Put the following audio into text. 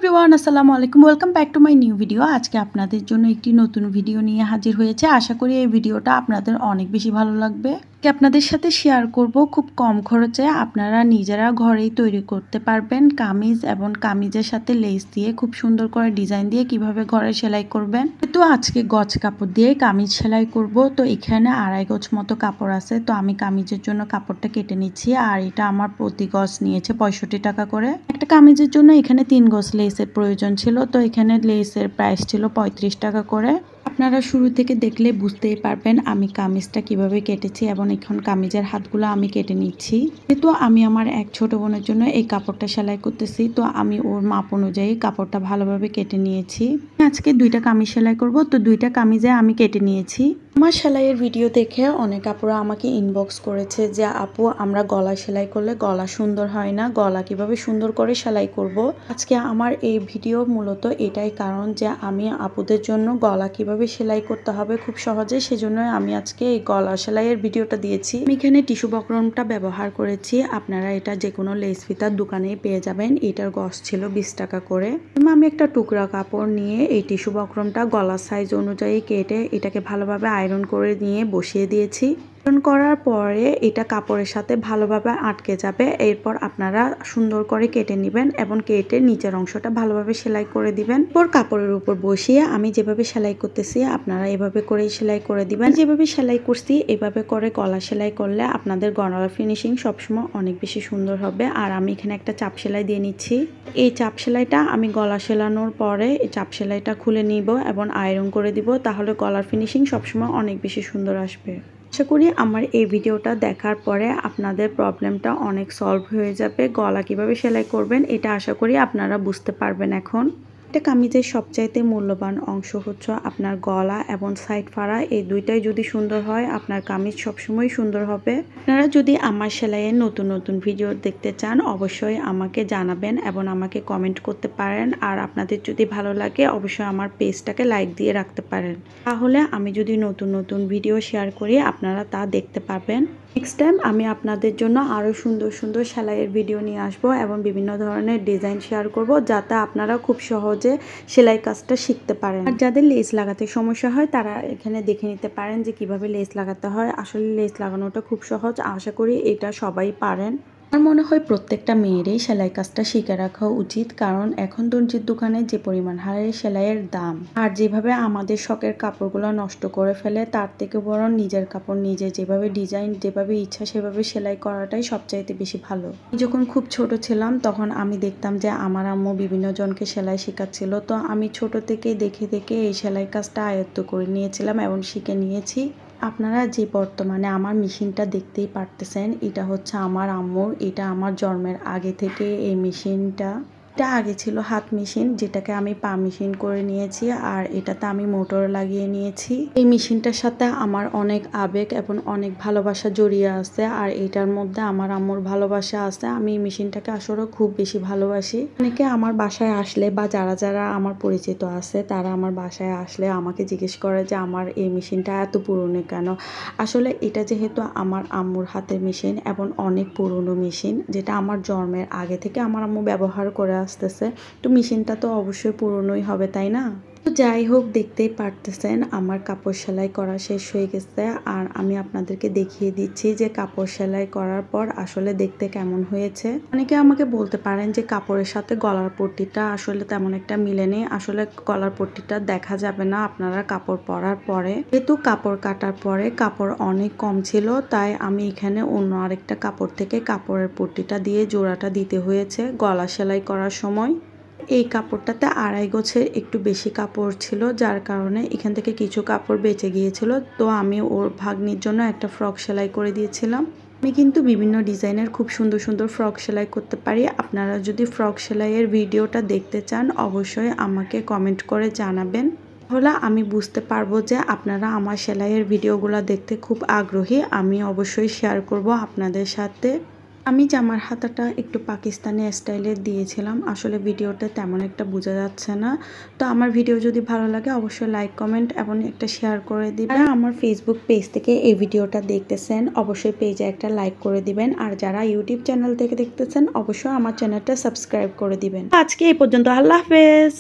Everyone, আসসালামু আলাইকুম। Welcome back to my new video. আজকে আপনাদের জন্য একটি নতুন ভিডিও নিয়ে হাজির হয়েছে। আশা করি এই ভিডিওটা আপনাদের অনেক বেশি ভালো লাগবে। আপনাদের সাথে শেয়ার করব খুব কম খরচে আপনারা নিজেরা ঘরেই তৈরি করতে পারবেন কামিজ, এবং কামিজের সাথে লেস দিয়ে খুব সুন্দর করে ডিজাইন দিয়ে কিভাবে ঘরে সেলাই করবেন। তো আজকে গজ কাপড় দিয়ে কামিজ সেলাই করব। তো এখানে 2.5 গজ মতো কাপড় আছে। তো আমি কামিজের জন্য কাপড়টা কেটে নিচ্ছি, আর এটা আমার প্রতি গজ নিয়েছে 65 টাকা করে। একটা কামিজের জন্য এখানে 3 গজ লেসের প্রয়োজন ছিল। তো এখানে লেসের প্রাইস ছিল 35 টাকা করে। আপনারা শুরু থেকে দেখলে বুঝতেই পারবেন আমি কামিজটা কিভাবে কেটেছি, এবং এখন কামিজের হাতগুলো আমি কেটে নিচ্ছি। যেহেতু আমি আমার এক ছোট বোনের জন্য এই কাপড়টা সেলাই করতেছি, তো আমি ওর মাপ অনুযায়ী কাপড়টা ভালোভাবে কেটে নিয়েছি। আজকে 2টা কামিজ সেলাই করব, তো 2টা কামিজে আমি কেটে নিয়েছি। আমার সেলাইয়ের ভিডিও দেখে অনেক আপুরা আমাকে ইনবক্স করেছে যে আপু, আমরা গলা সেলাই করলে গলা সুন্দর হয় না, গলা কিভাবে সুন্দর করে সেলাই করব। আজকে আমার এই ভিডিও মূলত এটাই কারণ যে আমি আপুদের জন্য গলা কিভাবে সেলাই করতে হবে খুব সহজে, সেজন্য আমি আজকে এই গলা সেলাইয়ের ভিডিওটা দিয়েছি। আমি এখানে টিস্যু বক্রমটা ব্যবহার করেছি। আপনারা এটা যে কোনো লেস ফিতার দোকানেই পেয়ে যাবেন। এটার গজ ছিল 20 টাকা করে। আমি একটা টুকরা কাপড় নিয়ে এই টিস্যু বক্রমটা গলার সাইজ অনুযায়ী কেটে এটাকে ভালোভাবে আয়রন করে নিয়ে বসিয়ে দিয়েছি। আয়রন করার পরে এটা কাপড়ের সাথে ভালোভাবে আটকে যাবে। এরপর আপনারা সুন্দর করে কেটে নেবেন এবং কেটে নিচের অংশটা ভালোভাবে সেলাই করে দিবেন। এরপর কাপড়ের উপর বসিয়ে আমি যেভাবে সেলাই করতেছি আপনারা এভাবে করেই সেলাই করে দিবেন। যেভাবে সেলাই করছি এভাবে করে গলা সেলাই করলে আপনাদের গলার ফিনিশিং সবসময় অনেক বেশি সুন্দর হবে। আর আমি এখানে একটা চাপ সেলাই দিয়ে নিচ্ছি। এই চাপ সেলাইটা আমি গলা সেলানোর পরে এই চাপ সেলাইটা খুলে নিব এবং আয়রন করে দিব, তাহলে গলার ফিনিশিং সবসময় অনেক বেশি সুন্দর আসবে। আশা করি আমার এই ভিডিওটা দেখার পরে আপনাদের প্রবলেমটা অনেক সলভ হয়ে যাবে। গলা কিভাবে সেলাই করবেন এটা আশা করি আপনারা বুঝতে পারবেন এখন। একটা কামিজের সবচাইতে মূল্যবান অংশ হচ্ছে আপনার গলা এবং সাইড ফাড়া। এই দুইটাই যদি সুন্দর হয় আপনার কামিজ সবসময় সুন্দর হবে। আপনারা যদি আমার সেলাইয়ের নতুন নতুন ভিডিও দেখতে চান অবশ্যই আমাকে জানাবেন এবং আমাকে কমেন্ট করতে পারেন। আর আপনাদের যদি ভালো লাগে অবশ্যই আমার পেজটাকে লাইক দিয়ে রাখতে পারেন, তাহলে আমি যদি নতুন নতুন ভিডিও শেয়ার করি আপনারা তা দেখতে পাবেন। নেক্সট টাইম আমি আপনাদের জন্য আরও সুন্দর সুন্দর সেলাইয়ের ভিডিও নিয়ে আসবো এবং বিভিন্ন ধরনের ডিজাইন শেয়ার করব, যাতে আপনারা খুব সহজে সেলাই কাজটা শিখতে পারেন। আর যাদের লেস লাগাতে সমস্যা হয় তারা এখানে দেখে নিতে পারেন যে কিভাবে লেস লাগাতে হয়। আসলে লেস লাগানোটা খুব সহজ, আশা করি এটা সবাই পারেন। আমার মনে হয় প্রত্যেকটা মেয়েরই সেলাই কাজটা শিখে রাখা উচিত, কারণ এখন দর্জির দোকানে যে পরিমাণ হারে সেলাইয়ের দাম, আর যেভাবে আমাদের শখের কাপড়গুলো নষ্ট করে ফেলে তার থেকে বরং নিজের কাপড় নিজে যেভাবে ডিজাইন যেভাবে ইচ্ছা সেভাবে সেলাই করাটাই সবচাইতে বেশি ভালো। যখন খুব ছোট ছিলাম তখন আমি দেখতাম যে আমার আম্মু বিভিন্ন জনকে সেলাই শেখাচ্ছিল, তো আমি ছোট থেকে দেখে দেখে এই সেলাই কাজটা আয়ত্ত করে নিয়েছিলাম এবং শিখে নিয়েছি। আপনারা যে বর্তমানে আমার মেশিনটা দেখতেই পারতেছেন, এটা হচ্ছে আমার আম্মুর। এটা আমার জন্মের আগে থেকে এই মেশিনটা, এটা আগে ছিল হাত মেশিন, যেটাকে আমি পা মেশিন করে নিয়েছি, আর এটাতে আমি মোটর লাগিয়ে নিয়েছি। এই মেশিনটার সাথে আমার অনেক আবেগ এবং অনেক ভালোবাসা জড়িয়ে আছে, আর এটার মধ্যে আমার আম্মুর ভালোবাসা আছে। আমি এই মেশিনটাকে আসলে খুব বেশি ভালোবাসি। অনেকে আমার বাসায় আসলে বা যারা যারা আমার পরিচিত আছে তারা আমার বাসায় আসলে আমাকে জিজ্ঞেস করে যে আমার এই মেশিনটা এত পুরনো কেন। আসলে এটা যেহেতু আমার আম্মুর হাতের মেশিন এবং অনেক পুরনো মেশিন, যেটা আমার জন্মের আগে থেকে আমার আম্মু ব্যবহার করে আসতেছে, তো মেশিনটা তো অবশ্যই পুরনোই হবে, তাই না? তো যাই হোক, দেখতেই পারতেছেন আমার কাপড় সেলাই করা শেষ হয়ে গেছে, আর আমি আপনাদেরকে দেখিয়ে দিচ্ছি যে কাপড় সেলাই করার পর আসলে দেখতে কেমন হয়েছে। অনেকে আমাকে বলতে পারেন যে কাপড়ের সাথে গলার পট্টিটা আসলে তেমন একটা মিলে নেই। আসলে গলার পট্টিটা দেখা যাবে না আপনারা কাপড় পরার পরে, যেহেতু কাপড় কাটার পরে কাপড় অনেক কম ছিল, তাই আমি এখানে অন্য আরেকটা কাপড় থেকে কাপড়ের পট্টিটা দিয়ে জোড়াটা দিতে হয়েছে গলা সেলাই করার সময়। এই কাপড়টাতে 2.5 গজের একটু বেশি কাপড় ছিল, যার কারণে এখান থেকে কিছু কাপড় বেঁচে গিয়েছিল। তো আমি ওর ভাগ্নির জন্য একটা ফ্রক সেলাই করে দিয়েছিলাম। আমি কিন্তু বিভিন্ন ডিজাইনের খুব সুন্দর সুন্দর ফ্রক সেলাই করতে পারি। আপনারা যদি ফ্রক সেলাইয়ের ভিডিওটা দেখতে চান অবশ্যই আমাকে কমেন্ট করে জানাবেন, তাহলে আমি বুঝতে পারবো যে আপনারা আমার সেলাইয়ের ভিডিওগুলো দেখতে খুব আগ্রহী। আমি অবশ্যই শেয়ার করব আপনাদের সাথে। আমি জামার হাতাটা একটু পাকিস্তানি স্টাইলের দিয়েছিলাম, আসলে ভিডিওতে তেমন একটা বোঝা যাচ্ছে না। তো আমার ভিডিও যদি ভালো লাগে অবশ্যই লাইক কমেন্ট এবং একটা শেয়ার করে দিবেন। আর আমার ফেসবুক পেজ থেকে এই ভিডিওটা দেখতেছেন অবশ্যই পেজে একটা লাইক করে দিবেন, আর যারা ইউটিউব চ্যানেল থেকে দেখতেছেন অবশ্যই আমার চ্যানেলটা সাবস্ক্রাইব করে দিবেন। আজকে এই পর্যন্ত, আল্লাহ হাফেজ।